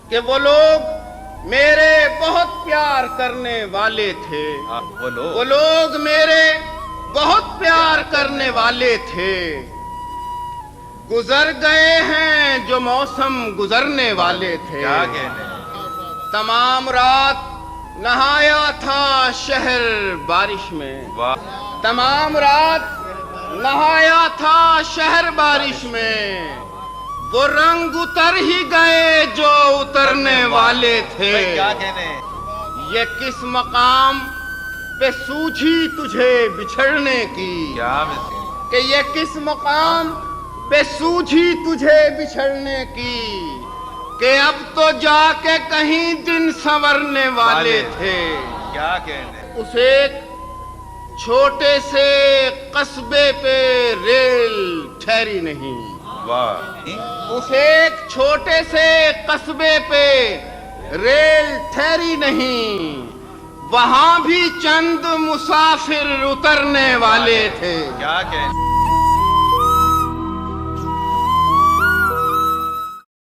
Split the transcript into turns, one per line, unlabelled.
کہ وہ لوگ میرے بہت پیار کرنے والے تھے، وہ لوگ میرے بہت پیار کرنے والے تھے، گزر گئے ہیں جو موسم گزرنے والے تھے۔
کیا کہنے
تمام رات نہایا تھا شہر بارش میں، تمام رات نہایا تھا شہر بارش میں، وہ رنگ اتر ہی گئے جو اترنے والے تھے۔
کیا کہنے
یہ کس مقام پہ سوجھی تجھے بچھڑنے کی،
کیا مسکین
کہ یہ کس مقام پہ سوجھی تجھے بچھڑنے کی، کہ اب تو جا کے کہیں دن سنورنے والے تھے۔
کیا کہنے
اس ایک چھوٹے سے قصبے پہ ریل ٹھہری نہیں،
واہ
اس ایک چھوٹے سے قصبے پہ ریل ٹھہری نہیں، وہاں بھی چند مسافر اترنے والے تھے۔
کیا کہنے